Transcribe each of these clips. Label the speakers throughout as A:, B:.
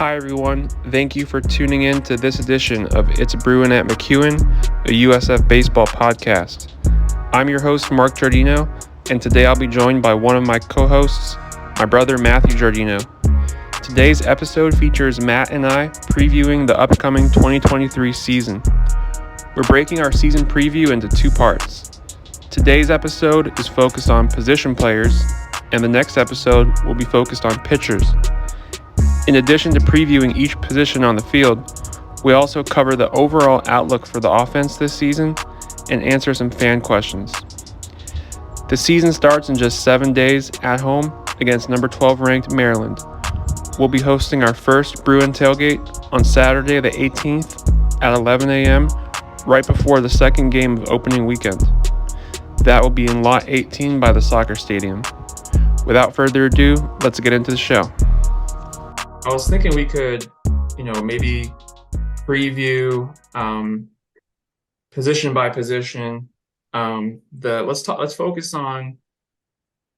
A: Hi, everyone. Thank you for tuning in to this edition of It's Brewin at McEwen, a USF baseball podcast. I'm your host, Mark Giardino, and today I'll be joined by one of my co-hosts, my brother, Matthew Giardino. Today's episode features Matt and I previewing the upcoming 2023 season. We're breaking our season preview into two parts. Today's episode is focused on position players, and the next episode will be focused on pitchers. In addition to previewing each position on the field, we also cover the overall outlook for the offense this season and answer some fan questions. The season starts in just 7 days at home against number 12 ranked Maryland. We'll be hosting our first Brewin tailgate on Saturday the 18th at 11 a.m. right before the second game of opening weekend. That will be in Lot 18 by the soccer stadium. Without further ado, let's get into the show. I was thinking we could, maybe preview position by position. Let's focus on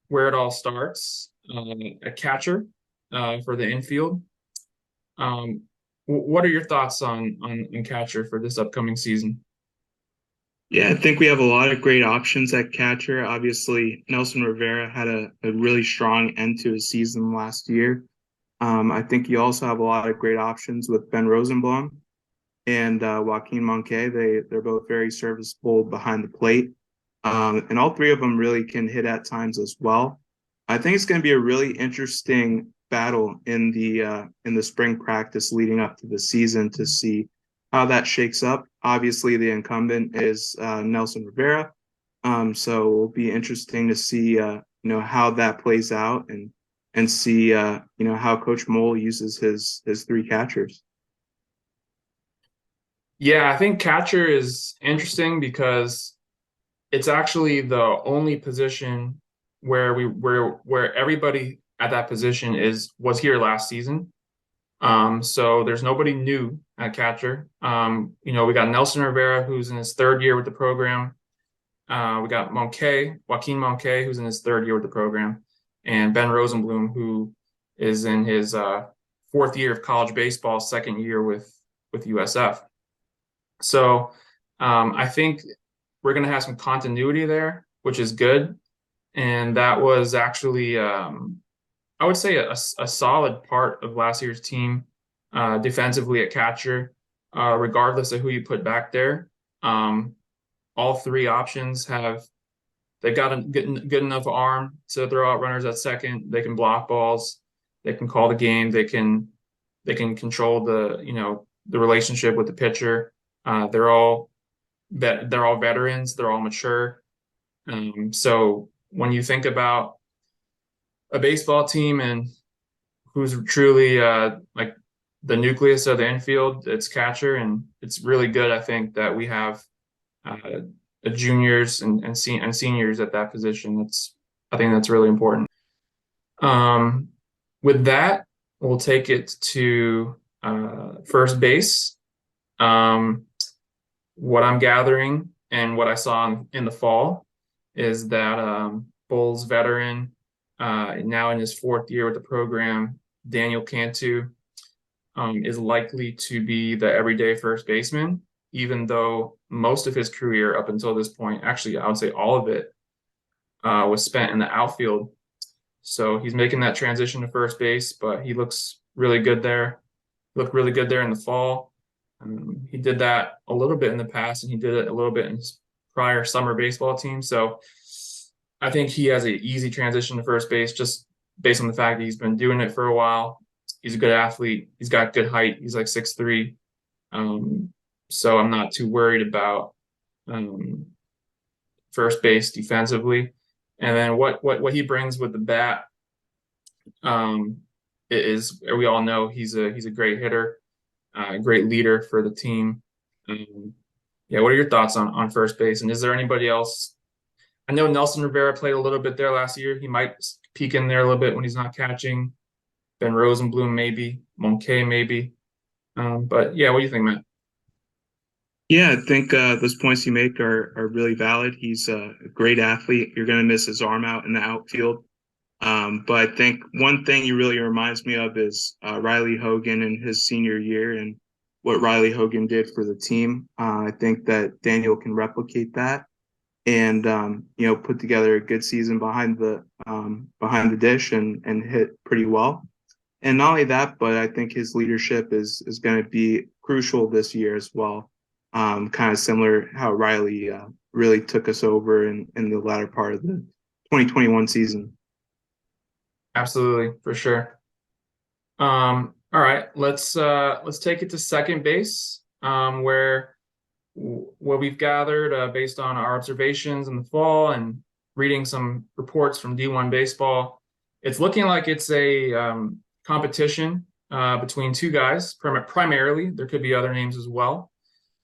A: where it all starts. A catcher for the infield. What are your thoughts on catcher for this upcoming season?
B: Yeah, I think we have a lot of great options at catcher. Obviously, Nelson Rivera had a really strong end to his season last year. I think you also have a lot of great options with Ben Rosenblum and Joaquin Moncay. They're both very serviceable behind the plate. And all three of them really can hit at times as well. I think it's going to be a really interesting battle in the spring practice leading up to the season to see how that shakes up. Obviously, the incumbent is Nelson Rivera. So it'll be interesting to see how that plays out and see how Coach Mole uses his three catchers.
A: Yeah, I think catcher is interesting because it's actually the only position where everybody at that position was here last season. So there's nobody new at catcher. We got Nelson Rivera, who's in his third year with the program. We got Joaquin Moncay, who's in his third year with the program, and Ben Rosenblum, who is in his fourth year of college baseball, second year with USF. So I think we're going to have some continuity there, which is good. And that was actually, I would say, a solid part of last year's team defensively at catcher, regardless of who you put back there. All three options they've got a good enough arm to throw out runners at second. They can block balls. They can call the game. They can control the relationship with the pitcher. They're all veterans. They're all mature. So when you think about a baseball team and who's truly like the nucleus of the infield, it's catcher, and it's really good, I think, that we have juniors and seniors at that position. I think that's really important. With that, we'll take it to first base. What I'm gathering and what I saw in the fall is that Bulls veteran, now in his fourth year with the program, Daniel Cantu, is likely to be the everyday first baseman, even though most of his career up until this point, actually, I would say all of it, was spent in the outfield. So he's making that transition to first base, but he looks really good there. Looked really good there in the fall. He did that a little bit in the past, and he did it a little bit in his prior summer baseball team. So I think he has an easy transition to first base just based on the fact that he's been doing it for a while. He's a good athlete. He's got good height. He's like 6'3". So I'm not too worried about first base defensively. And then what he brings with the bat is, we all know he's a great hitter, great leader for the team. What are your thoughts on first base? And is there anybody else? I know Nelson Rivera played a little bit there last year. He might peek in there a little bit when he's not catching. Ben Rosenblum maybe, Moncay maybe. But yeah, what do you think, Matt?
B: Yeah, I think those points you make are really valid. He's a great athlete. You're going to miss his arm out in the outfield. But I think one thing he really reminds me of is Riley Hogan in his senior year and what Riley Hogan did for the team. I think that Daniel can replicate that and put together a good season behind the dish and hit pretty well. And not only that, but I think his leadership is going to be crucial this year as well. Kind of similar how Riley really took us over in the latter part of the 2021 season.
A: Absolutely, for sure. All right, let's take it to second base, where what we've gathered based on our observations in the fall and reading some reports from D1 baseball. It's looking like it's a competition between two guys, primarily. There could be other names as well,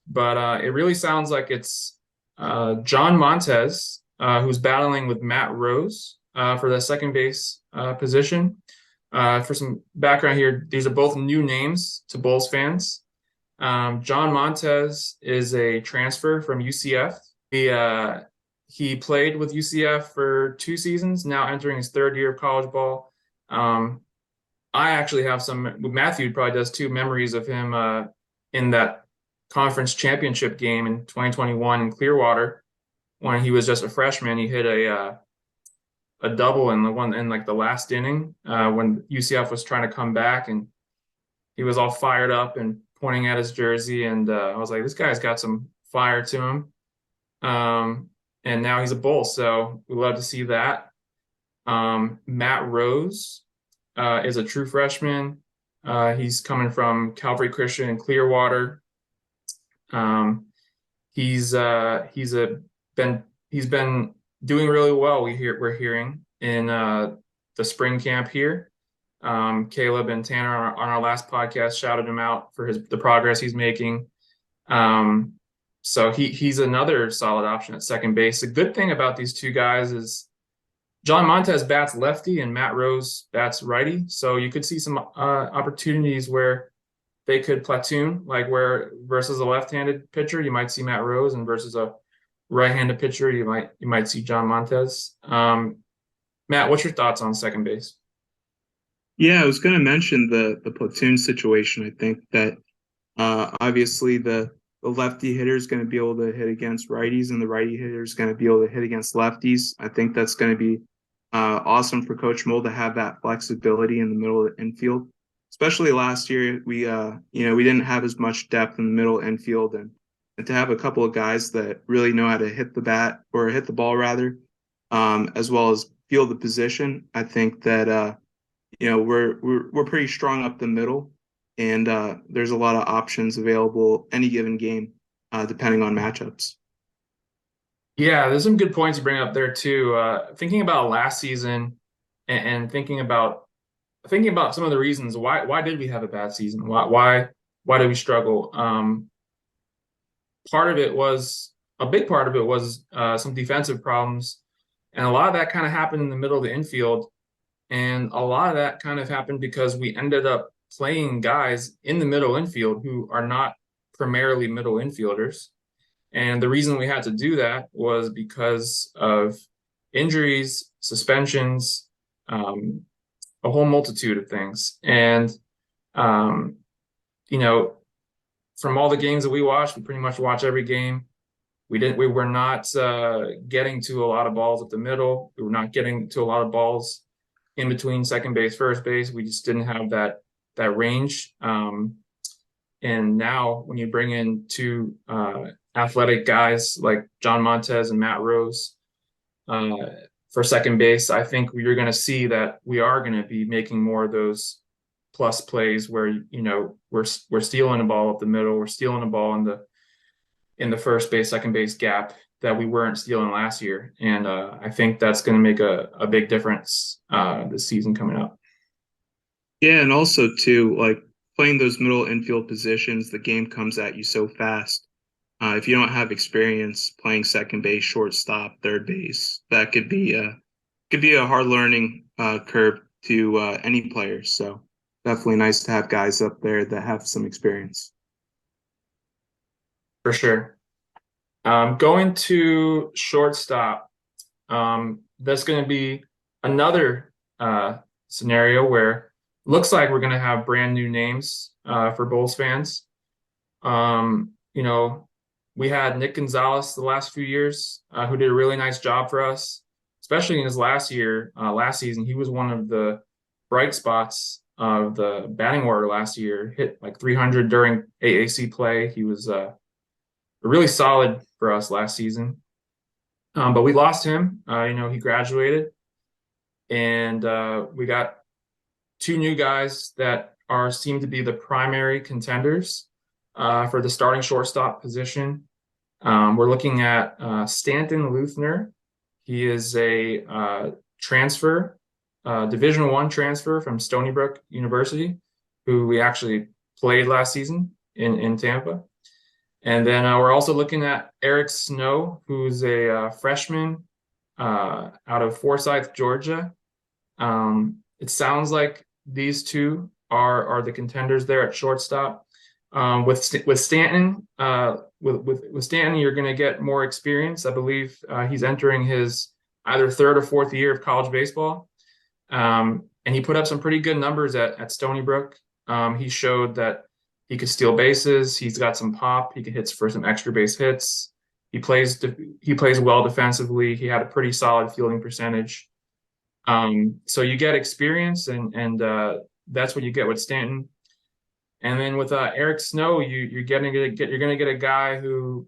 A: but it really sounds like it's John Montez, who's battling with Matt Rose for the second base position. For some background here, these are both new names to Bulls fans. John Montez is a transfer from UCF. He played with UCF for 2 seasons, now entering his third year of college ball. I actually have some, Matthew probably does too, memories of him in that conference championship game in 2021 in Clearwater when he was just a freshman. He hit a double in the last inning when UCF was trying to come back, and he was all fired up and pointing at his jersey, and I was like, this guy's got some fire to him. And now he's a Bull, so we love to see that. Matt Rose is a true freshman. He's coming from Calvary Christian in Clearwater. Um, he's been doing really well. We're hearing in the spring camp here. Caleb and Tanner on our last podcast shouted him out for the progress he's making. So he's another solid option at second base. The good thing about these two guys is John Montez bats lefty and Matt Rose bats righty. So you could see some opportunities where they could platoon, like where versus a left-handed pitcher, you might see Matt Rose, and versus a right-handed pitcher, you might see John Montez. Matt, what's your thoughts on second base?
B: Yeah, I was going to mention the platoon situation. I think that obviously the lefty hitter is going to be able to hit against righties, and the righty hitter is going to be able to hit against lefties. I think that's going to be awesome for Coach Mold to have that flexibility in the middle of the infield. Especially last year, we didn't have as much depth in the middle infield, and to have a couple of guys that really know how to hit the bat or hit the ball rather, as well as feel the position. I think that we're pretty strong up the middle, and there's a lot of options available any given game, depending on matchups.
A: Yeah, there's some good points you bring up there too. Thinking about last season and thinking about some of the reasons why did we have a bad season? Why did we struggle? A big part of it was some defensive problems, and a lot of that kind of happened in the middle of the infield, and a lot of that kind of happened because we ended up playing guys in the middle infield who are not primarily middle infielders. And the reason we had to do that was because of injuries, suspensions, a whole multitude of things. And, um, you know, from all the games that we watched, we pretty much watch every game. We were not getting to a lot of balls at the middle. We were not getting to a lot of balls in between second base, first base. We just didn't have that range. And now when you bring in two athletic guys like John Montez and Matt Rose uh, for second base, I think you're going to see that we are going to be making more of those plus plays where we're stealing a ball up the middle, we're stealing a ball in the first base, second base gap that we weren't stealing last year, and I think that's going to make a big difference this season coming up.
B: Yeah, and also too, like playing those middle infield positions, the game comes at you so fast. If you don't have experience playing second base, shortstop, third base, that could be a hard learning curve to any player. So definitely nice to have guys up there that have some experience.
A: For sure. Going to shortstop, that's going to be another scenario where it looks like we're going to have brand new names for Bulls fans. You know, we had Nick Gonzalez the last few years, who did a really nice job for us, especially in his last season. He was one of the bright spots of the batting order last year, hit like 300 during AAC play. He was really solid for us last season. But we lost him. He graduated, and we got two new guys that are seem to be the primary contenders for the starting shortstop position. We're looking at Stanton Luthner. He is a transfer, Division I transfer from Stony Brook University, who we actually played last season in Tampa. And then we're also looking at Eric Snow, who's a freshman out of Forsyth, Georgia. It sounds like these two are the contenders there at shortstop. With Stanton, with Stanton, you're going to get more experience. I believe he's entering his either third or fourth year of college baseball, and he put up some pretty good numbers at Stony Brook. He showed that he could steal bases. He's got some pop. He can hit for some extra base hits. He plays well defensively. He had a pretty solid fielding percentage. So you get experience, and that's what you get with Stanton. And then with Eric Snow, you're gonna get a guy who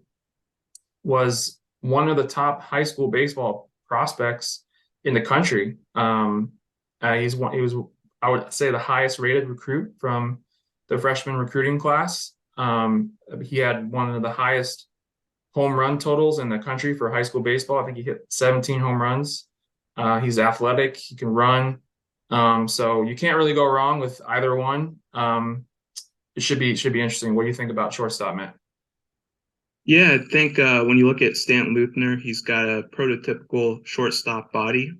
A: was one of the top high school baseball prospects in the country. He was, I would say, the highest rated recruit from the freshman recruiting class. He had one of the highest home run totals in the country for high school baseball. I think he hit 17 home runs. He's athletic. He can run. So you can't really go wrong with either one. It should be interesting. What do you think about shortstop, Matt?
B: Yeah, I think when you look at Stanton Luthner, he's got a prototypical shortstop body.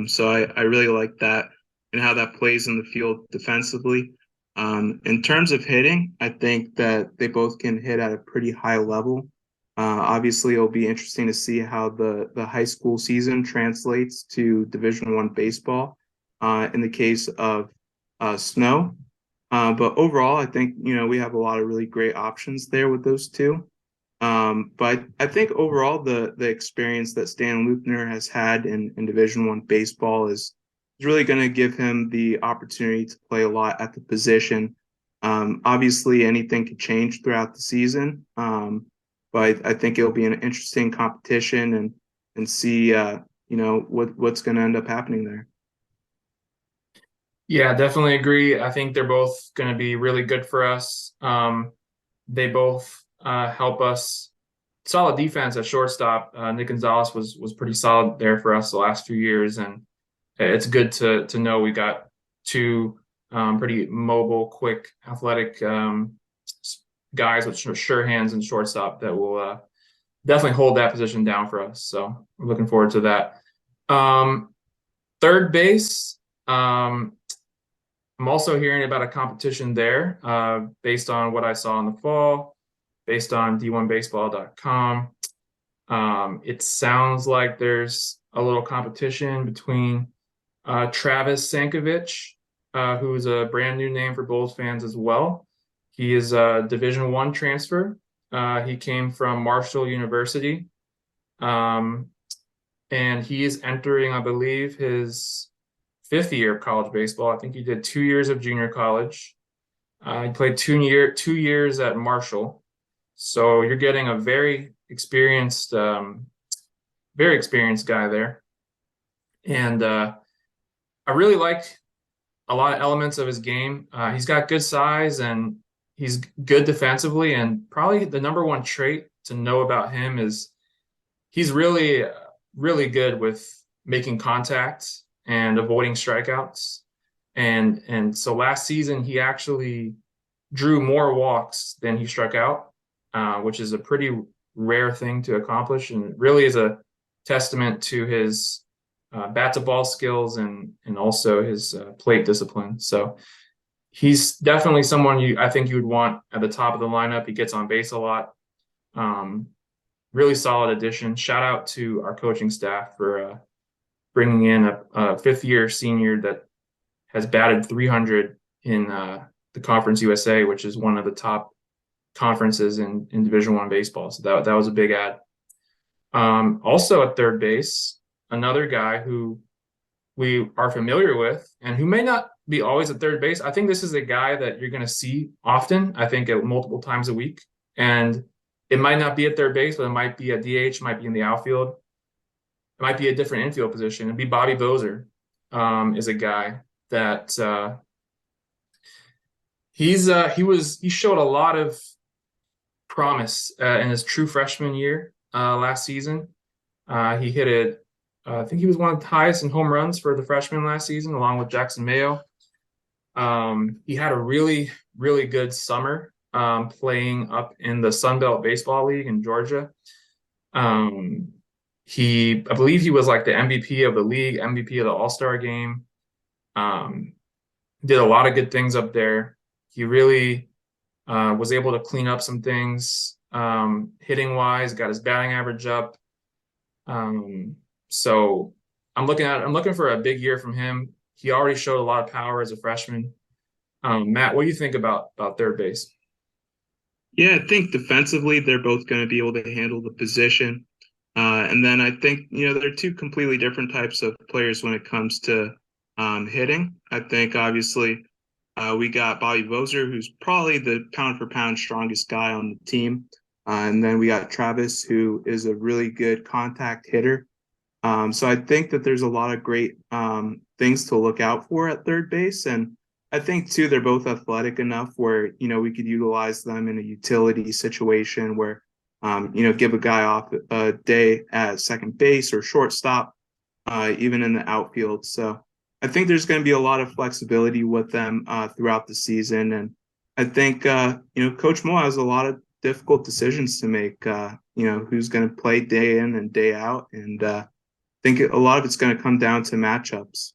B: So I really like that and how that plays in the field defensively. In terms of hitting, I think that they both can hit at a pretty high level. Obviously, it'll be interesting to see how the high school season translates to Division I baseball. In the case of Snow, but overall, I think we have a lot of really great options there with those two. But I think overall the experience that Stan Luthner has had in Division I baseball is really going to give him the opportunity to play a lot at the position. Obviously, anything could change throughout the season, but I think it'll be an interesting competition and see what's going to end up happening there.
A: Yeah, definitely agree. I think they're both going to be really good for us. They both help us. Solid defense at shortstop. Nick Gonzalez was pretty solid there for us the last few years, and it's good to know we got two pretty mobile, quick, athletic guys with sure hands and shortstop that will definitely hold that position down for us. So we're looking forward to that. Third base. I'm also hearing about a competition there based on what I saw in the fall, based on d1baseball.com. It sounds like there's a little competition between Travis Sankovic, who is a brand new name for Bulls fans as well. He is a Division I transfer. He came from Marshall University. And he is entering, I believe, his fifth year of college baseball. I think he did 2 years of junior college. He played 2 years at Marshall. So you're getting a very experienced guy there. And I really liked a lot of elements of his game. He's got good size and he's good defensively. And probably the number one trait to know about him is he's really, really good with making contact and avoiding strikeouts. And so last season, he actually drew more walks than he struck out, which is a pretty rare thing to accomplish, and really is a testament to his bat to ball skills and also his plate discipline. So he's definitely someone I think you would want at the top of the lineup. He gets on base a lot. Really solid addition. Shout out to our coaching staff for bringing in a fifth-year senior that has batted 300 in the Conference USA, which is one of the top conferences in Division One baseball. So that was a big add. Also at third base, another guy who we are familiar with and who may not be always at third base. I think this is a guy that you're going to see often, I think multiple times a week. And it might not be at third base, but it might be at DH, might be in the outfield. It might be a different infield position. It'd be Bobby Bozer is a guy that he showed a lot of promise in his true freshman year last season. He hit it. I think he was one of the highest in home runs for the freshman last season, along with Jackson Mayo. He had a really, really good summer playing up in the Sun Belt Baseball League in Georgia. I believe he was like the MVP of the league, MVP of the All-Star game. Did a lot of good things up there. He really was able to clean up some things hitting wise, got his batting average up. So I'm looking for a big year from him. He already showed a lot of power as a freshman. Matt, what do you think about third base?
B: Yeah, I think defensively they're both going to be able to handle the position. And then I think, they're two completely different types of players when it comes to hitting. I think obviously we got Bobby Bozer, who's probably the pound for pound strongest guy on the team. And then we got Travis, who is a really good contact hitter. So I think that there's a lot of great things to look out for at third base. And I think, too, they're both athletic enough where, we could utilize them in a utility situation where, give a guy off a day at second base or shortstop, even in the outfield. So I think there's going to be a lot of flexibility with them throughout the season. And I think, Coach Mo has a lot of difficult decisions to make, who's going to play day in and day out. And I think a lot of it's going to come down to matchups.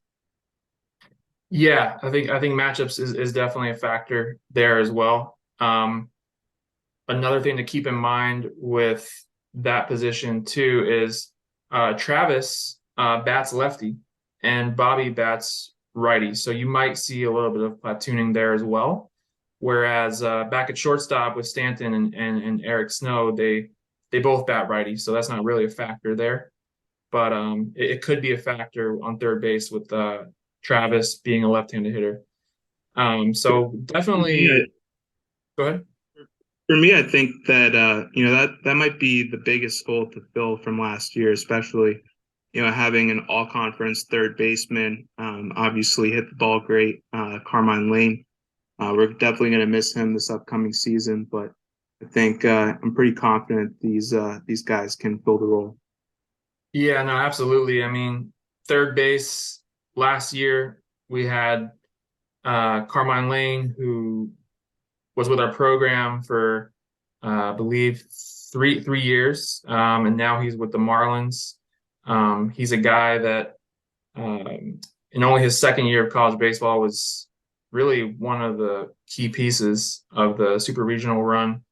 A: Yeah, I think matchups is definitely a factor there as well. Another thing to keep in mind with that position too is Travis bats lefty and Bobby bats righty. So you might see a little bit of platooning there as well. Whereas back at shortstop with Stanton and Eric Snow, they both bat righty, so that's not really a factor there. But it could be a factor on third base with Travis being a left-handed hitter. So definitely,
B: Yeah,
A: go ahead.
B: for me, I think that that might be the biggest hole to fill from last year, especially having an all-conference third baseman. Obviously, hit the ball great, Carmine Lane. We're definitely going to miss him this upcoming season, but I think I'm pretty confident these guys can fill the role.
A: Yeah, no, absolutely. I mean, third base last year we had Carmine Lane, who was with our program for I believe three years, and now he's with the Marlins. He's a guy that in only his second year of college baseball was really one of the key pieces of the super regional run.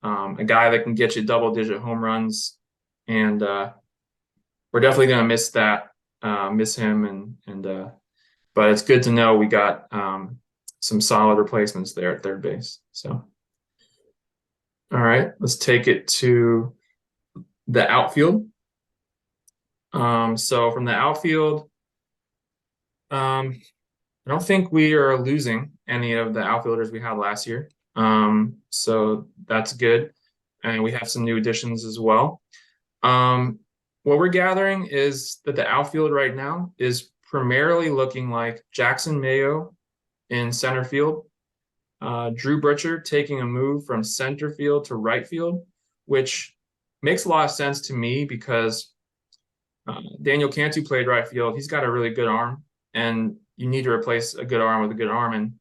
A: A guy that can get you double-digit home runs, and we're definitely going to miss that, miss him, and but it's good to know we got some solid replacements there at third base. So, all right, let's take it to the outfield. So from the outfield, I don't think we are losing any of the outfielders we had last year. So that's good. And we have some new additions as well. What we're gathering is that the outfield right now is primarily looking like Jackson Mayo in center field, Drew Butcher taking a move from center field to right field, which makes a lot of sense to me because Daniel Cantu played right field. He's got a really good arm, and you need to replace a good arm with a good arm, and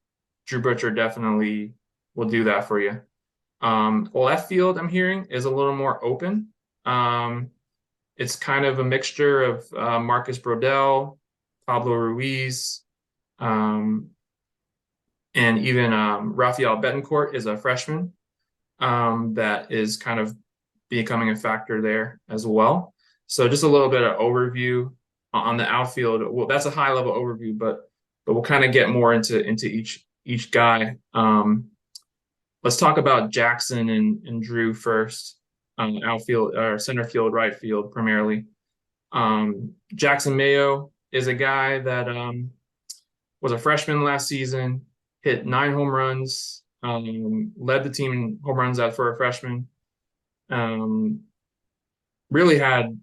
A: Drew Butcher definitely will do that for you. Left field, I'm hearing, is a little more open. It's kind of a mixture of Marcus Brodell, Pablo Ruiz, and even Rafael Betancourt is a freshman that is kind of becoming a factor there as well. So just a little bit of overview on the outfield. Well, that's a high level overview, but we'll kind of get more into each guy. Let's talk about Jackson and Drew first. Outfield or center field, right field primarily. Jackson Mayo is a guy that was a freshman last season, hit 9 home runs, led the team in home runs out for a freshman. Um, really had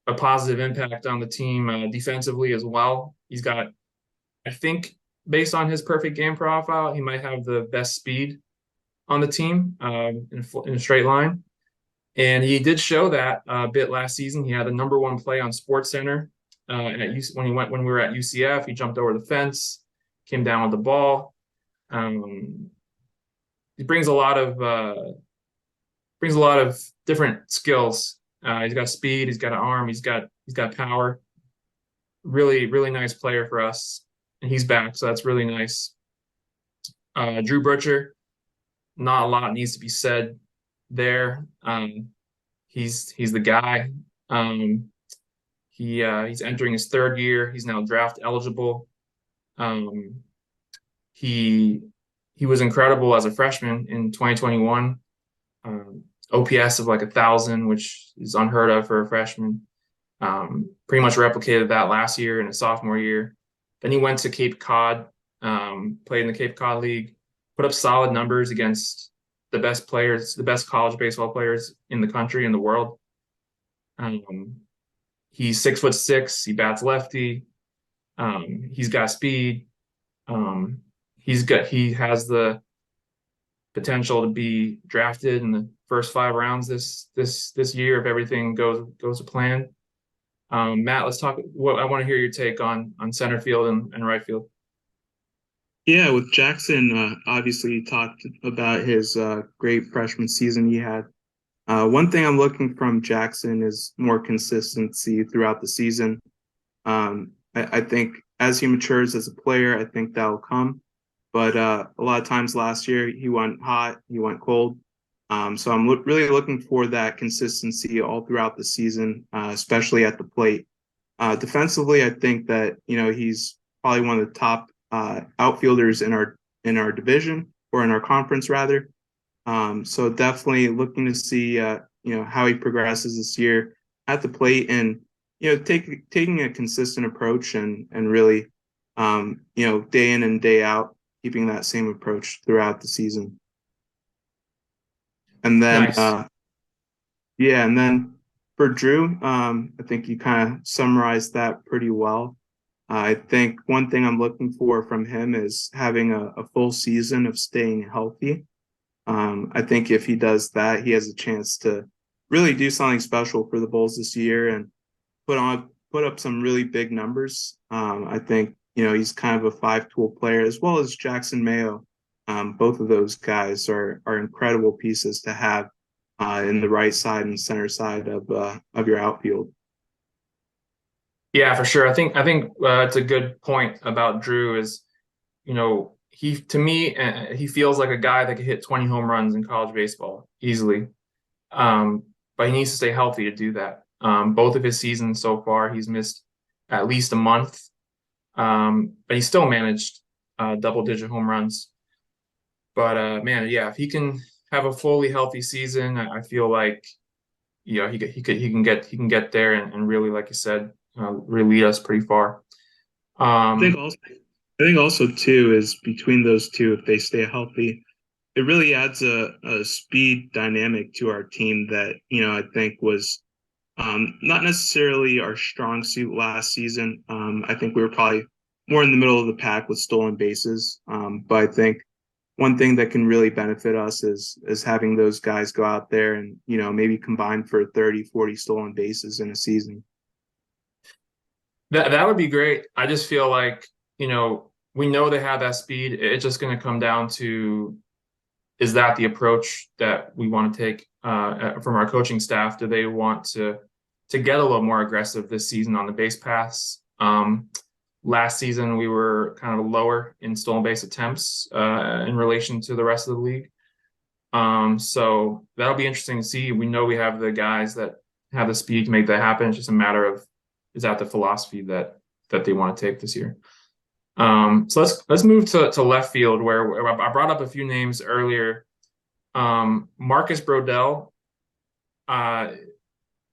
A: a positive impact on the team defensively as well. He's got, I think, based on his perfect game profile, he might have the best speed on the team in a straight line. And he did show that a bit last season. He had the number one play on Sports Center when we were at UCF. He jumped over the fence, came down with the ball. Um, he brings a lot of different skills. He's got speed, he's got an arm, he's got power. Really, really nice player for us, and he's back, so that's really nice. Drew Butcher, not a lot needs to be said there. He's the guy. He's entering his third year. He's now draft eligible. Um, he he was incredible as a freshman in 2021. OPS of like 1,000, which is unheard of for a freshman. Pretty much replicated that last year in his sophomore year. Then he went to Cape Cod, played in the Cape Cod League, put up solid numbers against the best players, the best college baseball players in the country, in the world. Um, he's 6'6". He bats lefty. He's got speed. He has the potential to be drafted in the first 5 rounds this year if everything goes to plan. Matt, let's talk. I want to hear your take on center field and right field.
B: Yeah, with Jackson, obviously you talked about his great freshman season he had. One thing I'm looking from Jackson is more consistency throughout the season. I think as he matures as a player, I think that'll come. But a lot of times last year, he went hot, he went cold. So I'm really looking for that consistency all throughout the season, especially at the plate. Defensively, I think that he's probably one of the top outfielders in our division or in our conference rather. So definitely looking to see how he progresses this year at the plate and taking a consistent approach and really day in and day out keeping that same approach throughout the season. And then
A: Nice.
B: yeah, and then for Drew, I think you kind of summarized that pretty well. I think one thing I'm looking for from him is having a full season of staying healthy. I think if he does that, he has a chance to really do something special for the Bulls this year and put up some really big numbers. I think he's kind of a five-tool player as well as Jackson Mayo. Both of those guys are incredible pieces to have in the right side and center side of your outfield.
A: Yeah, for sure. I think it's a good point about Drew is, he to me he feels like a guy that could hit 20 home runs in college baseball easily. But he needs to stay healthy to do that. Both of his seasons so far, he's missed at least a month. But he still managed double-digit home runs. But man, yeah, if he can have a fully healthy season, I feel like he can get there and really, like you said, really lead us pretty far.
B: I think
A: Um,
B: also I think also too is between those two, if they stay healthy, it really adds a speed dynamic to our team that I think was not necessarily our strong suit last season. I think we were probably more in the middle of the pack with stolen bases. But I think one thing that can really benefit us is having those guys go out there and maybe combine for 30, 40 stolen bases in a season.
A: that would be great. I just feel like, we know they have that speed. It's just going to come down to, is that the approach that we want to take from our coaching staff? Do they want to get a little more aggressive this season on the base paths? Last season we were kind of lower in stolen base attempts in relation to the rest of the league. So that'll be interesting to see. We know we have the guys that have the speed to make that happen. It's just a matter of is that the philosophy that they want to take this year. So let's move to left field where I brought up a few names earlier. Marcus Brodell uh,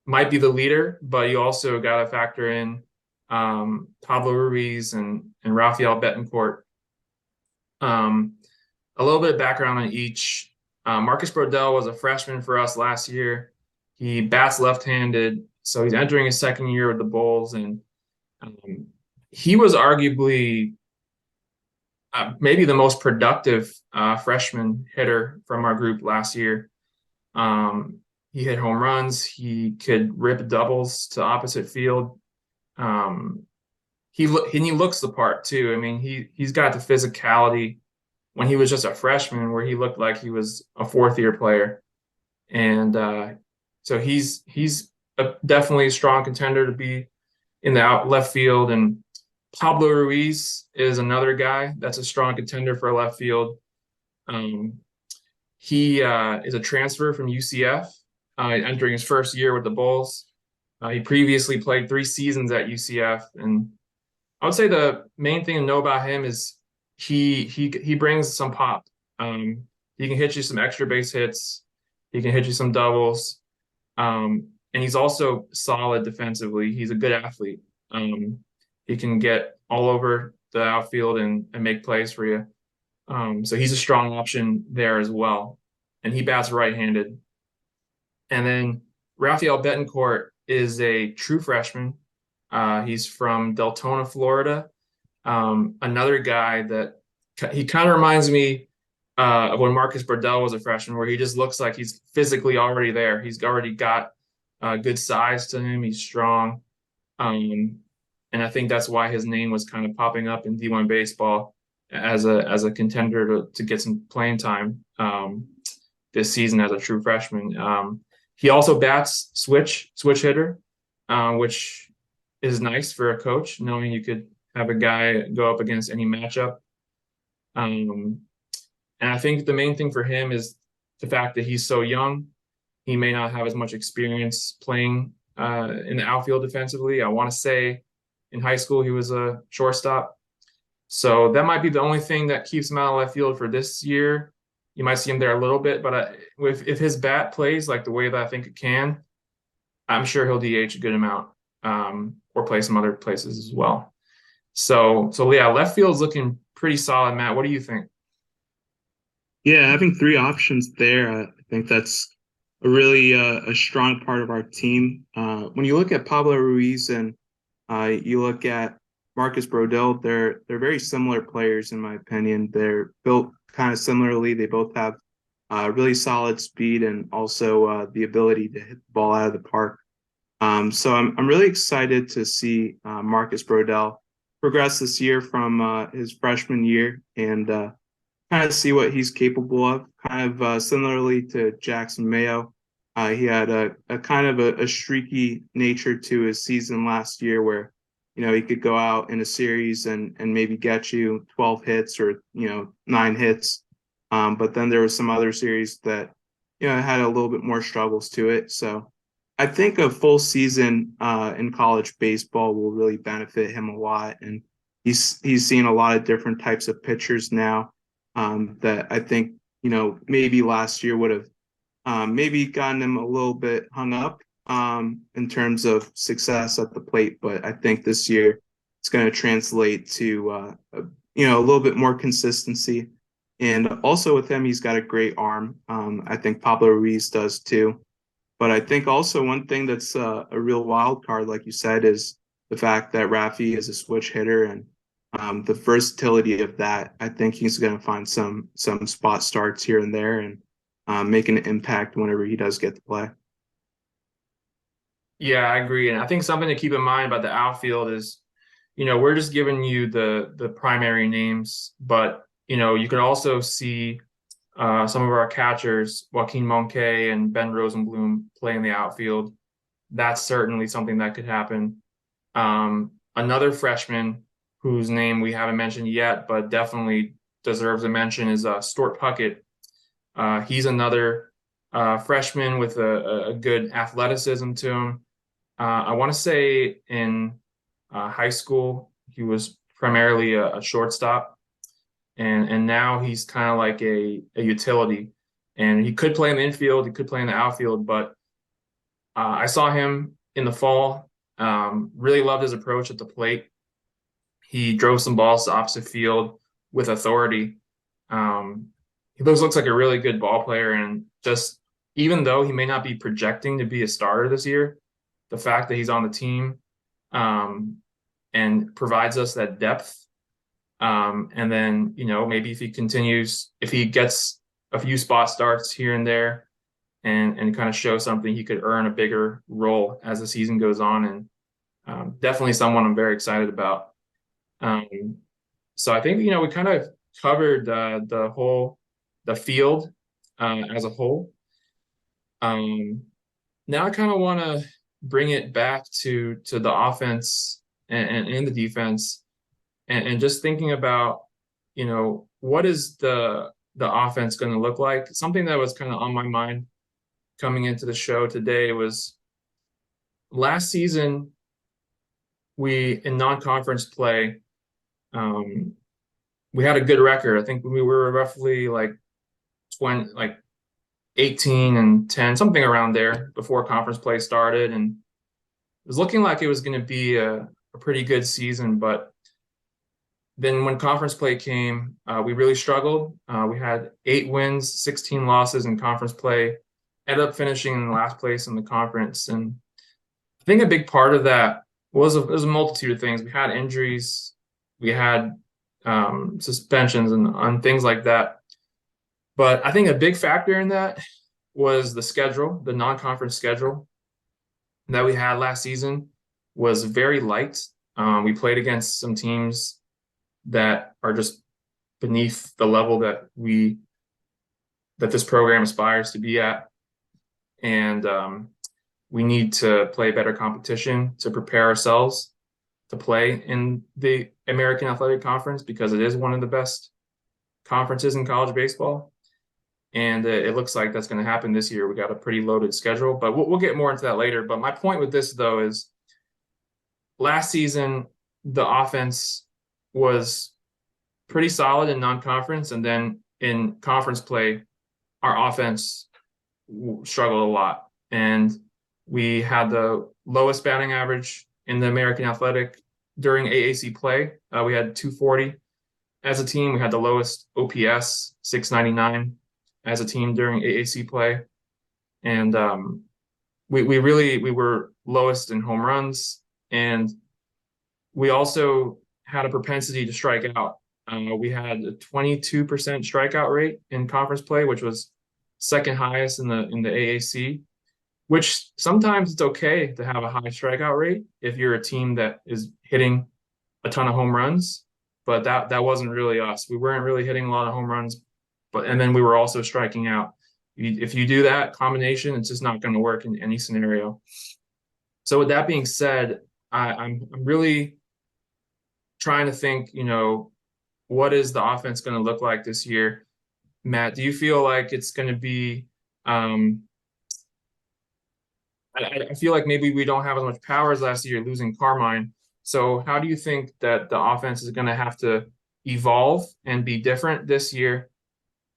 A: might be the leader, but you also got to factor in Pablo Ruiz and Rafael Betancourt. Um, a little bit of background on each. Marcus Brodell was a freshman for us last year. He bats left-handed, so he's entering his second year with the Bulls, and um, he was arguably maybe the most productive freshman hitter from our group last year. Um, he hit home runs. He could rip doubles to opposite field. Um, he looks the part too. I mean, he's got the physicality when he was just a freshman, where he looked like he was a fourth year player, and so he's definitely a strong contender to be in the out left field. And Pablo Ruiz is another guy that's a strong contender for left field. Um, he is a transfer from UCF, entering his first year with the Bulls. He previously played 3 seasons at UCF, and I would say the main thing to know about him is he brings some pop. Um, he can hit you some extra base hits. He can hit you some doubles. And he's also solid defensively. He's a good athlete. He can get all over the outfield and make plays for you. So he's a strong option there as well. And he bats right-handed. And then Rafael Betancourt is a true freshman. He's from Deltona, Florida. Another guy that he kind of reminds me of when Marcus Brodell was a freshman, where he just looks like he's physically already there. He's already got good size to him. He's strong. And I think that's why his name was kind of popping up in D1 baseball as a contender to get some playing time this season as a true freshman. He also bats switch hitter, which is nice for a coach, knowing you could have a guy go up against any matchup. And I think the main thing for him is the fact that he's so young. He may not have as much experience playing in the outfield defensively. I want to say in high school he was a shortstop. So that might be the only thing that keeps him out of left field for this year. You might see him there a little bit, but if his bat plays like the way that I think it can, I'm sure he'll DH a good amount, or play some other places as well. So yeah, left field is looking pretty solid, Matt. What do you think?
B: Yeah, having three options there, I think that's a really a strong part of our team. When you look at Pablo Ruiz and you look at Marcus Brodell, they're very similar players in my opinion. They're built kind of similarly. They both have really solid speed and also the ability to hit the ball out of the park. So I'm really excited to see Marcus Brodell progress this year from his freshman year and kind of see what he's capable of. Kind of similarly to Jackson Mayo, he had a kind of a streaky nature to his season last year, where he could go out in a series and maybe get you 12 hits or 9 hits, but then there were some other series that had a little bit more struggles to it. So I think a full season in college baseball will really benefit him a lot, and he's seen a lot of different types of pitchers now that I think maybe last year would have maybe gotten him a little bit hung up in terms of success at the plate, but I think this year it's going to translate to a little bit more consistency. And also with him, he's got a great arm. I think Pablo Ruiz does too. But I think also one thing that's a real wild card, like you said, is the fact that Rafi is a switch hitter, and the versatility of that. I think he's going to find some spot starts here and there and make an impact whenever he does get to play.
A: Yeah, I agree. And I think something to keep in mind about the outfield is, we're just giving you the primary names, but you can also see some of our catchers, Joaquin Moncay and Ben Rosenblum, play in the outfield. That's certainly something that could happen. Another freshman whose name we haven't mentioned yet, but definitely deserves a mention, is Stort Puckett. He's another freshman with a good athleticism to him. I want to say in high school, he was primarily a shortstop, and now he's kind of like a utility. And he could play in the infield, he could play in the outfield, but I saw him in the fall. Really loved his approach at the plate. He drove some balls to opposite field with authority. Um, he looks like a really good ball player, and just even though he may not be projecting to be a starter this year, the fact that he's on the team um, and provides us that depth. And then, maybe if he continues, if he gets a few spot starts here and there and kind of show something, he could earn a bigger role as the season goes on. And definitely someone I'm very excited about. Um, so I think, we kind of covered the field as a whole. Um, Now I kind of want to bring it back to the offense and the defense and just thinking about, what is the offense going to look like? Something that was kind of on my mind coming into the show today was last season we in non-conference play, um, we had a good record. I think we were roughly like 20, like 18 and 10, something around there before conference play started. And it was looking like it was going to be a pretty good season. But then when conference play came, we really struggled. We had 8 wins, 16 losses in conference play, ended up finishing in last place in the conference. And I think a big part of that was a multitude of things. We had injuries, we had suspensions and things like that. But I think a big factor in that was the schedule, the non-conference schedule that we had last season was very light. We played against some teams that are just beneath the level that this program aspires to be at, and we need to play better competition to prepare ourselves to play in the American Athletic Conference because it is one of the best conferences in college baseball. And it looks like that's going to happen this year. We got a pretty loaded schedule, but we'll get more into that later. But my point with this, though, is last season, the offense was pretty solid in non-conference. And then in conference play, our offense struggled a lot. And we had the lowest batting average in the American Athletic during AAC play. We had 240 as a team. We had the lowest OPS, 699 as a team during AAC play. And we were lowest in home runs. And we also had a propensity to strike out. We had a 22% strikeout rate in conference play, which was second highest in the AAC, which sometimes it's okay to have a high strikeout rate if you're a team that is hitting a ton of home runs. But that wasn't really us. We weren't really hitting a lot of home runs, and then we were also striking out. If you do that combination, it's just not going to work in any scenario. So with that being said, I'm really trying to think, what is the offense going to look like this year? Matt, do you feel like it's going to be? I feel like maybe we don't have as much power as last year, losing Carmine. So how do you think that the offense is going to have to evolve and be different this year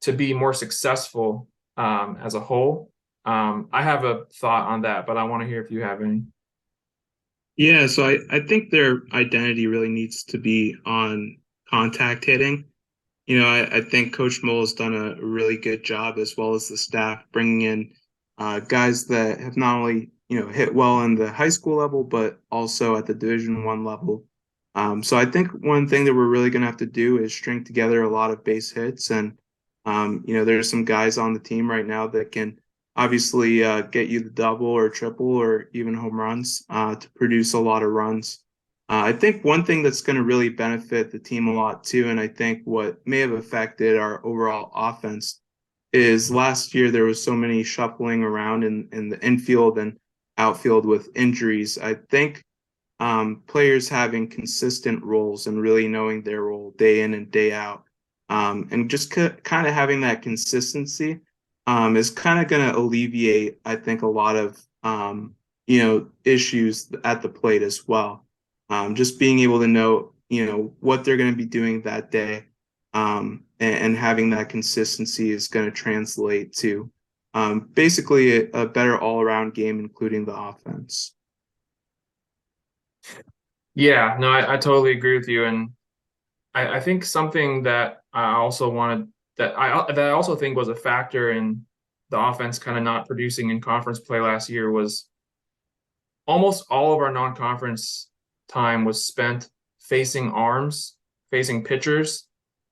A: to be more successful as a whole? I have a thought on that, but I want to hear if you have any.
B: Yeah, so I think their identity really needs to be on contact hitting. I think Coach Mole has done a really good job, as well as the staff, bringing in guys that have not only hit well in the high school level, but also at the Division I level. So I think one thing that we're really going to have to do is string together a lot of base hits, and there's some guys on the team right now that can obviously get you the double or triple or even home runs to produce a lot of runs. I think one thing that's going to really benefit the team a lot too, and I think what may have affected our overall offense is last year there was so many shuffling around in the infield and outfield with injuries. I think players having consistent roles and really knowing their role day in and day out, and just kind of having that consistency is kind of going to alleviate, I think, a lot of issues at the plate as well. Just being able to know, what they're going to be doing that day, and having that consistency is going to translate to basically a better all around game, including the offense.
A: Yeah, no, I totally agree with you. And I think something that I also wanted that I also think was a factor in the offense kind of not producing in conference play last year was almost all of our non-conference time was spent facing arms, facing pitchers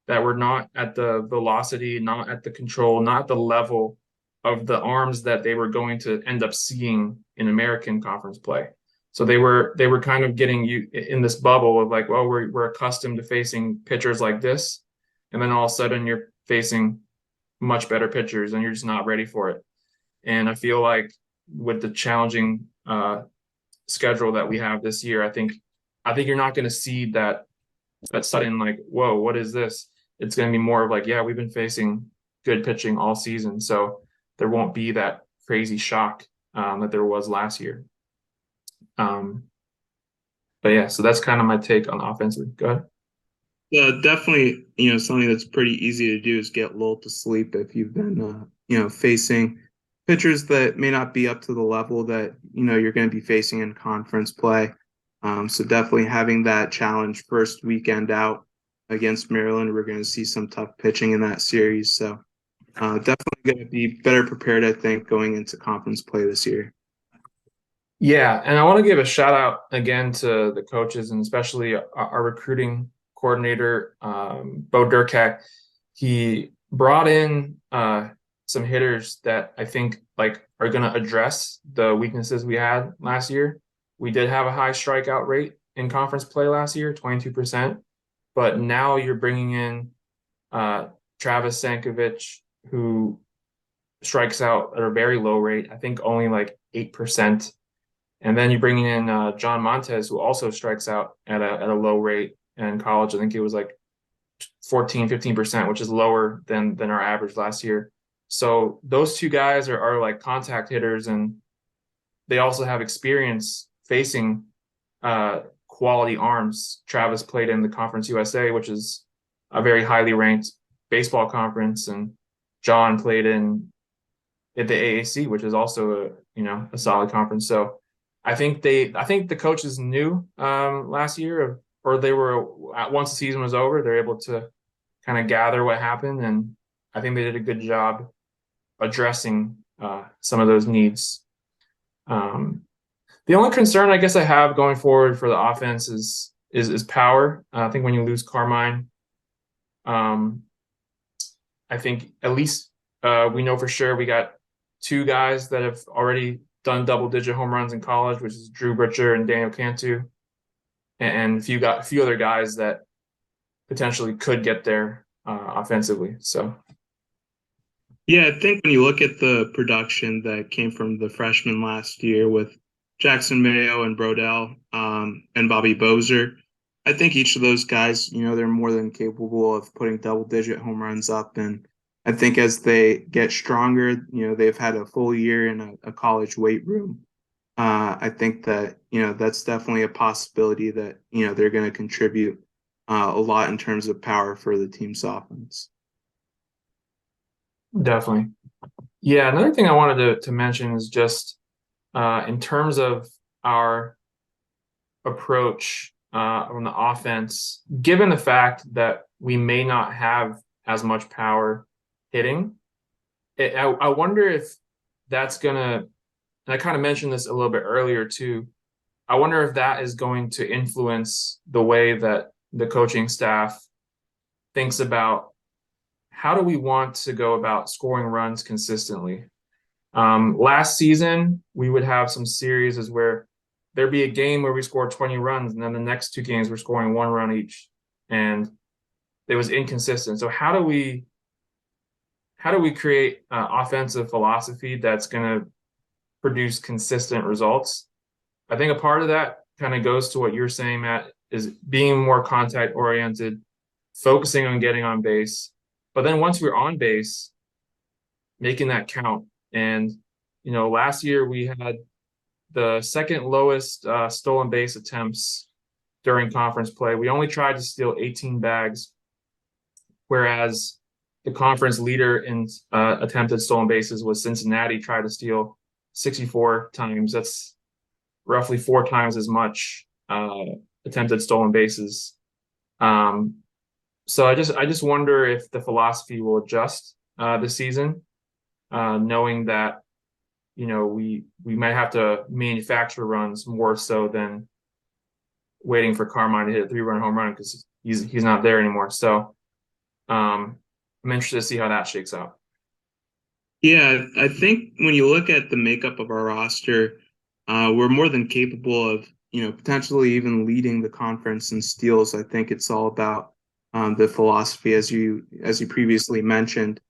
A: that were not at the velocity, not at the control, not at the level of the arms that they were going to end up seeing in American conference play. So they were kind of getting you in this bubble of like, well, we're accustomed to facing pitchers like this, and then all of a sudden you're facing much better pitchers and you're just not ready for it. And I feel like with the challenging schedule that we have this year, I think you're not going to see that sudden like, whoa, what is this? It's going to be more of like, yeah, we've been facing good pitching all season, so there won't be that crazy shock that there was last year. Um, but yeah, so that's kind of my take on offensive. Go ahead.
B: Yeah, definitely, something that's pretty easy to do is get lulled to sleep if you've been, facing pitchers that may not be up to the level that, you're going to be facing in conference play. So definitely having that challenge first weekend out against Maryland, we're going to see some tough pitching in that series. So definitely going to be better prepared, I think, going into conference play this year.
A: Yeah, and I want to give a shout out again to the coaches and especially our recruiting coordinator, Bo Durkak. He brought in some hitters that I think like are going to address the weaknesses we had last year. We did have a high strikeout rate in conference play last year, 22%, but now you're bringing in Travis Sankovic, who strikes out at a very low rate, I think only like 8%. And then you bring in John Montez, who also strikes out at a low rate in college. I think it was like 14, 15%, which is lower than our average last year. So those two guys are like contact hitters, and they also have experience facing quality arms. Travis played in the Conference USA, which is a very highly ranked baseball conference, and John played in at the AAC, which is also a solid conference. So I think the coaches knew last year, or they were once the season was over, they're able to kind of gather what happened, and I think they did a good job addressing some of those needs. Um, the only concern I guess I have going forward for the offense is power. I think when you lose Carmine, um, I think at least we know for sure we got two guys that have already done double-digit home runs in college, which is Drew Butcher and Daniel Cantu, and a few other guys that potentially could get there offensively. So
B: Yeah, I think when you look at the production that came from the freshmen last year with Jackson Mayo and Brodell, and Bobby Bozer, I think each of those guys, they're more than capable of putting double-digit home runs up. And I think as they get stronger, they've had a full year in a college weight room. I think that, that's definitely a possibility that, they're going to contribute a lot in terms of power for the team's offense.
A: definitely. Yeah, another thing I wanted to mention is just in terms of our approach on the offense, given the fact that we may not have as much power hitting, I wonder if that's gonna, and I kind of mentioned this a little bit earlier too. I wonder if that is going to influence the way that the coaching staff thinks about how do we want to go about scoring runs consistently. Last season, we would have some series where there'd be a game where we scored 20 runs, and then the next two games we're scoring 1 run each, and it was inconsistent. So how do we create offensive philosophy that's going to produce consistent results? I think a part of that kind of goes to what you're saying, Matt, is being more contact oriented, focusing on getting on base. But then once we're on base, making that count. And last year we had the second lowest stolen base attempts during conference play. We only tried to steal 18 bags, whereas the conference leader in attempted stolen bases was Cincinnati, tried to steal 64 times. That's roughly four times as much attempted stolen bases. Um, so I just wonder if the philosophy will adjust this season, knowing that we might have to manufacture runs more so than waiting for Carmine to hit a 3-run home run because he's not there anymore. So I'm interested to see how that shakes out.
B: Yeah, I think when you look at the makeup of our roster, we're more than capable of, potentially even leading the conference in steals. I think it's all about the philosophy, as you previously mentioned.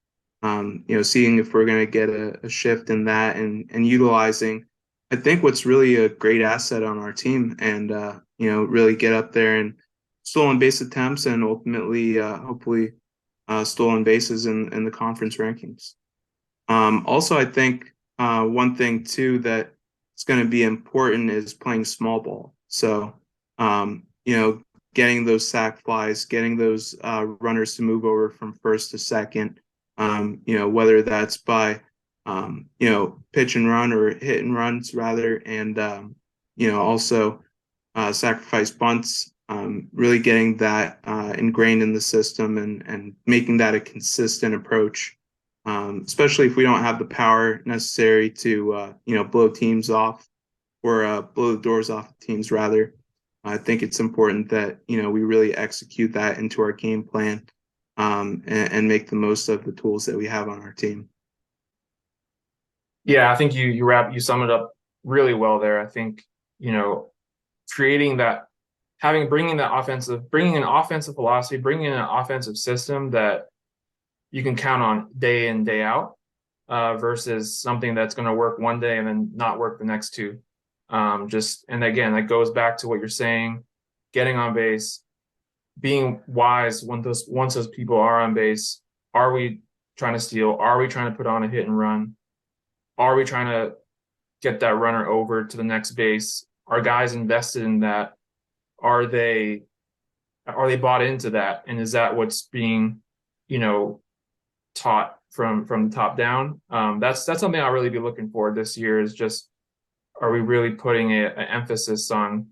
B: Seeing if we're going to get a shift in that and utilizing, I think what's really a great asset on our team, and really get up there and stolen base attempts and ultimately, hopefully, stolen bases in the conference rankings. Also, I think one thing too that is going to be important is playing small ball. So, getting those sac flies, getting those runners to move over from first to second. Whether that's by pitch and run or hit and runs rather, and also sacrifice bunts. Really getting that ingrained in the system and making that a consistent approach, especially if we don't have the power necessary to blow teams off or blow the doors off of teams rather. I think it's important that we really execute that into our game plan, and make the most of the tools that we have on our team.
A: Yeah, I think you sum it up really well there. I think, you know, creating that bringing an offensive philosophy, bringing in an offensive system that you can count on day in, day out, versus something that's going to work one day and then not work the next two. And again, that goes back to what you're saying, getting on base, being wise once those people are on base. Are we trying to steal? Are we trying to put on a hit and run? Are we trying to get that runner over to the next base? Are guys invested in that? Are they bought into that? And is that what's being, you know, taught from the top down? That's something I'll really be looking for this year. Is just, are we really putting an emphasis on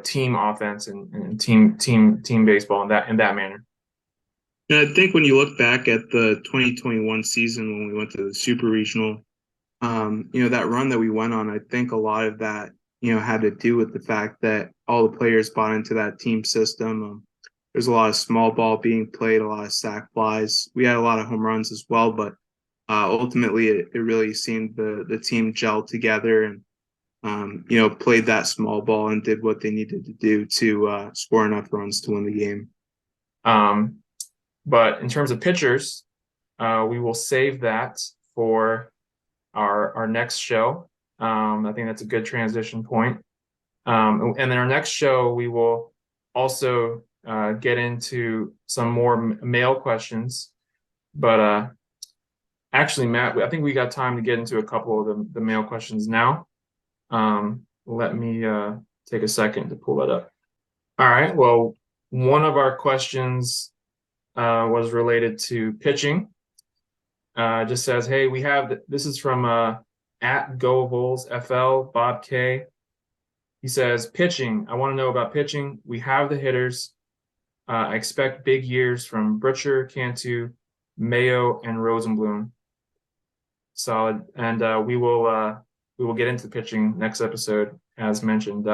A: team offense and team baseball in that manner?
B: And I think when you look back at the 2021 season when we went to the Super Regional, that run that we went on, I think a lot of that, had to do with the fact that all the players bought into that team system. There's a lot of small ball being played, a lot of sac flies. We had a lot of home runs as well, but ultimately it really seemed the team gelled together and played that small ball and did what they needed to do to score enough runs to win the game.
A: Um, but in terms of pitchers, we will save that for our next show. I think that's a good transition point. And then our next show, we will also get into some more mail questions. But actually, Matt, I think we got time to get into a couple of the mail questions now. Let me take a second to pull that up. All right. Well, one of our questions was related to pitching. Just says, hey, this is from at Go Vols FL, Bob K. He says, pitching. I want to know about pitching. We have the hitters. I expect big years from Butcher, Cantu, Mayo, and Rosenblum. Solid. And we will get into pitching next episode, as mentioned.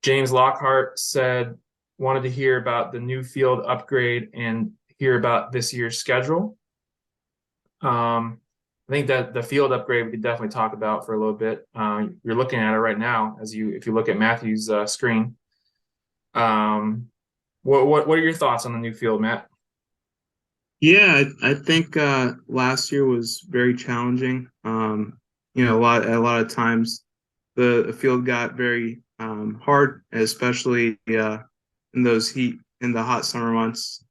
A: James Lockhart wanted to hear about the new field upgrade and hear about this year's schedule. I think that the field upgrade we could definitely talk about for a little bit. You're looking at it right now if you look at Matthew's screen. What are your thoughts on the new field, Matt?
B: Yeah, I think last year was very challenging. A lot of times the field got very hard, especially in the hot summer months.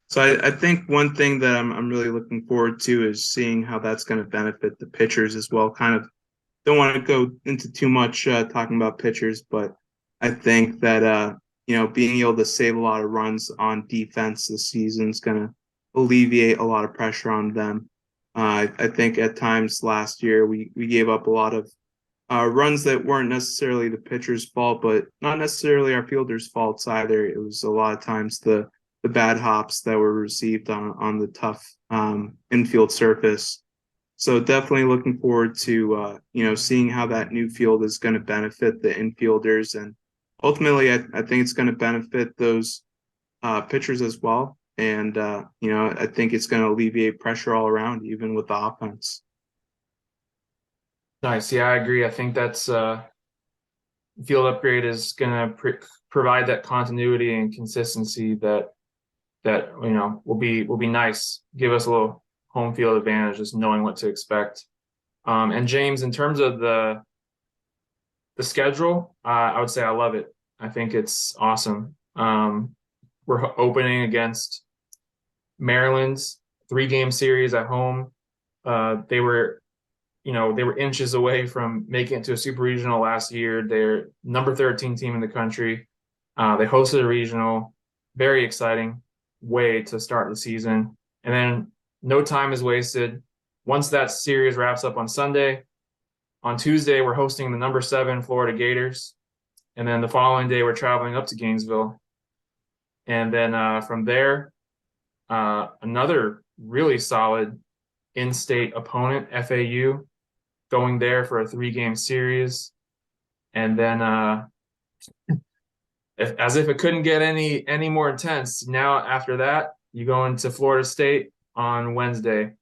B: So I think one thing that I'm really looking forward to is seeing how that's going to benefit the pitchers as well. Kind of don't want to go into too much talking about pitchers, but I think that being able to save a lot of runs on defense this season is going to alleviate a lot of pressure on them. I think at times last year we gave up a lot of runs that weren't necessarily the pitcher's fault, but not necessarily our fielders' faults either. It was a lot of times the bad hops that were received on the tough infield surface. So definitely looking forward to seeing how that new field is going to benefit the infielders, and ultimately I think it's going to benefit those pitchers as well. And I think it's going to alleviate pressure all around, even with the offense.
A: Nice. Yeah, I agree. I think that's field upgrade is going to provide that continuity and consistency that will be nice. Give us a little home field advantage, just knowing what to expect. And James, in terms of the schedule, I would say I love it. I think it's awesome. We're opening against Maryland's 3-game series at home. They were inches away from making it to a super regional last year. They're number 13 team in the country. They hosted a regional. Very exciting way to start the season. And then no time is wasted. Once that series wraps up on Sunday, on Tuesday, we're hosting the number 7 Florida Gators. And then the following day, we're traveling up to Gainesville. And then from there, another really solid in-state opponent, FAU, going there for a 3-game series. And then as if it couldn't get any more intense, now after that, you go into Florida State on Wednesday.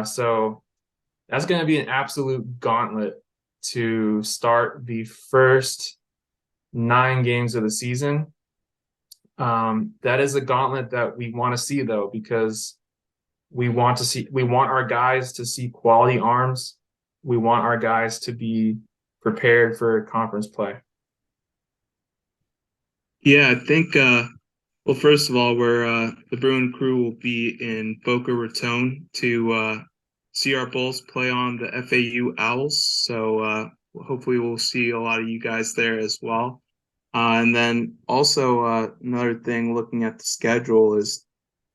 A: So that's going to be an absolute gauntlet to start the first 9 games of the season. That is a gauntlet that we want to see, though, because we want our guys to see quality arms. We want our guys to be prepared for conference play.
B: Yeah, I think well, first of all, we're the Bruin crew will be in Boca Raton to see our Bulls play on the FAU Owls. So hopefully we'll see a lot of you guys there as well. And then also another thing, looking at the schedule is,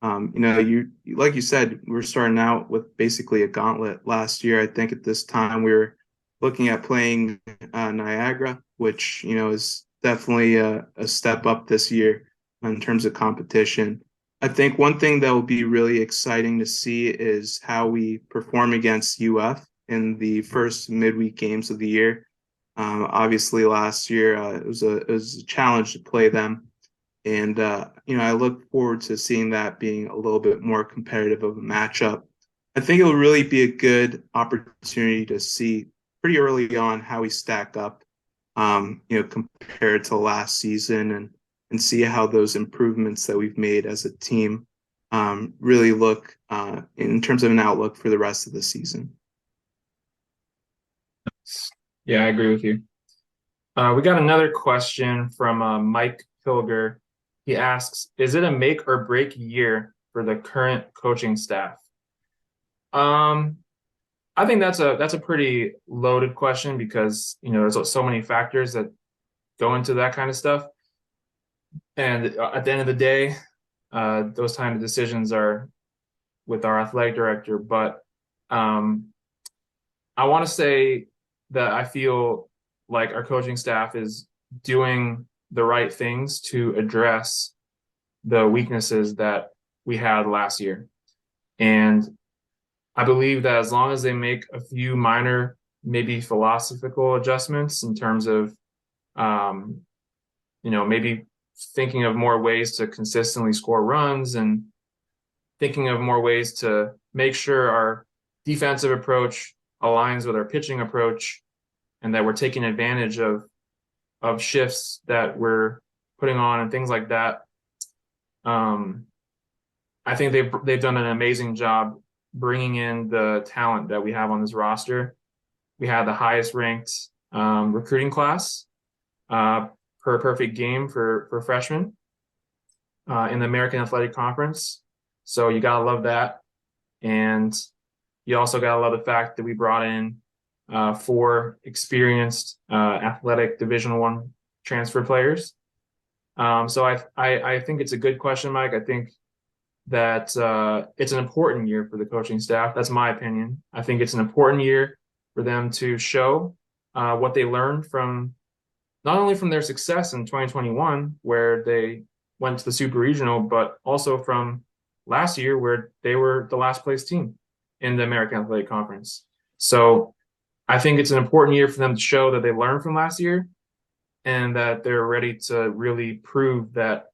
B: you like you said, we're starting out with basically a gauntlet. Last year, I think at this time we were looking at playing Niagara, which is definitely a step up this year in terms of competition. I think one thing that will be really exciting to see is how we perform against UF in the first midweek games of the year. Obviously, last year it was a challenge to play them, and I look forward to seeing that being a little bit more competitive of a matchup. I think it will really be a good opportunity to see pretty early on how we stack up, compared to last season, and see how those improvements that we've made as a team really look in terms of an outlook for the rest of the season.
A: Yeah, I agree with you. We got another question from Mike Pilger. He asks, is it a make or break year for the current coaching staff? I think that's a pretty loaded question because, there's so many factors that go into that kind of stuff. And at the end of the day, those kind of decisions are with our athletic director. But I want to say that I feel like our coaching staff is doing the right things to address the weaknesses that we had last year. And I believe that as long as they make a few minor, maybe philosophical adjustments in terms of, maybe thinking of more ways to consistently score runs and thinking of more ways to make sure our defensive approach aligns with our pitching approach and that we're taking advantage of shifts that we're putting on and things like that. I think they've done an amazing job bringing in the talent that we have on this roster. We had the highest ranked recruiting class per perfect game for freshmen. in the American Athletic Conference. So you gotta love that. And you also gotta love the fact that we brought in four experienced athletic Division I transfer players. So I think it's a good question, Mike. I think that it's an important year for the coaching staff. That's my opinion. I think it's an important year for them to show what they learned from not only from their success in 2021, where they went to the Super Regional, but also from last year, where they were the last place team in the American Athletic Conference. So I think it's an important year for them to show that they learned from last year and that they're ready to really prove that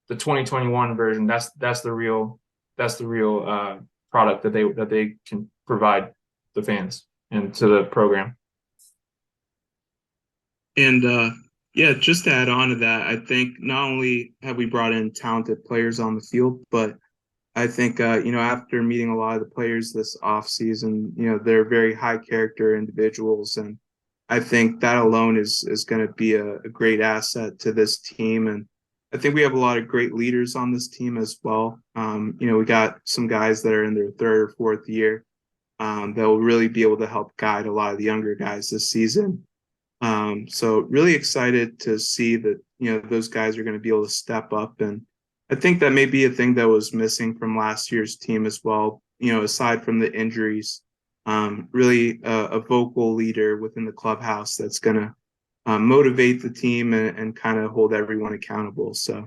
A: the 2021 version, that's the real product that they can provide the fans and to the program.
B: And yeah, just to add on to that, I think not only have we brought in talented players on the field, but I think after meeting a lot of the players this off season, they're very high character individuals, and I think that alone is going to be a great asset to this team. And I think we have a lot of great leaders on this team as well. We got some guys that are in their third or fourth year that will really be able to help guide a lot of the younger guys this season. So really excited to see that, those guys are going to be able to step up. And I think that may be a thing that was missing from last year's team as well, aside from the injuries, really a vocal leader within the clubhouse that's going to motivate the team and kind of hold everyone accountable. So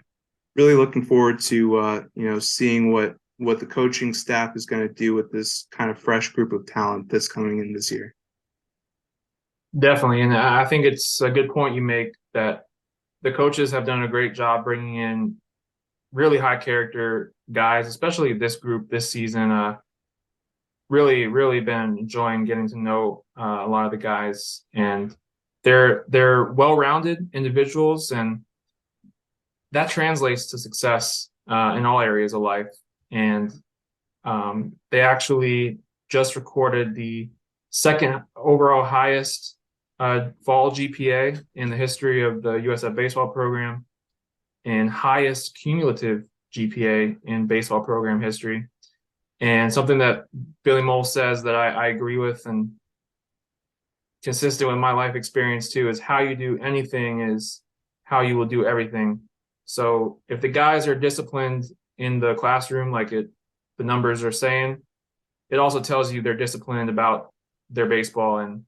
B: really looking forward to, seeing what the coaching staff is going to do with this kind of fresh group of talent that's coming in this year.
A: Definitely. And I think it's a good point you make that the coaches have done a great job bringing in really high character guys, especially this group this season. Really been enjoying getting to know a lot of the guys, and they're well-rounded individuals, and that translates to success in all areas of life. And they actually just recorded the second overall highest fall GPA in the history of the USF baseball program and highest cumulative GPA in baseball program history. And something that Billy Mole says that I agree with and consistent with my life experience too is how you do anything is how you will do everything. So if the guys are disciplined in the classroom, like the numbers are saying, it also tells you they're disciplined about their baseball and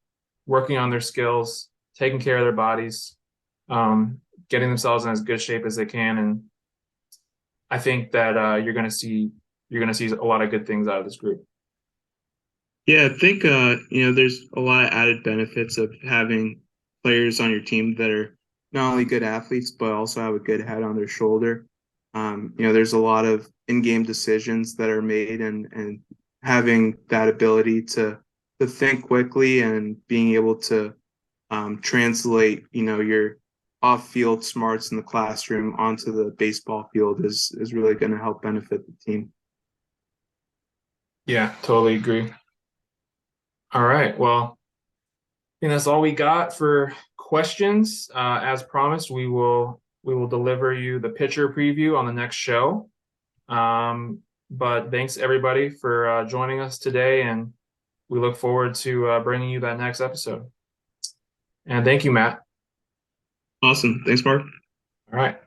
A: working on their skills, taking care of their bodies, getting themselves in as good shape as they can. And I think that you're going to see a lot of good things out of this group.
B: Yeah, I think there's a lot of added benefits of having players on your team that are not only good athletes but also have a good head on their shoulder. There's a lot of in-game decisions that are made, and having that ability to think quickly and being able to translate your off-field smarts in the classroom onto the baseball field is really going to help benefit the team.
A: Yeah, totally agree. All right. Well, I think that's all we got for questions. As promised, we will deliver you the pitcher preview on the next show. But thanks everybody for joining us today, and we look forward to bringing you that next episode. And thank you, Matt.
B: Awesome. Thanks, Mark.
A: All right.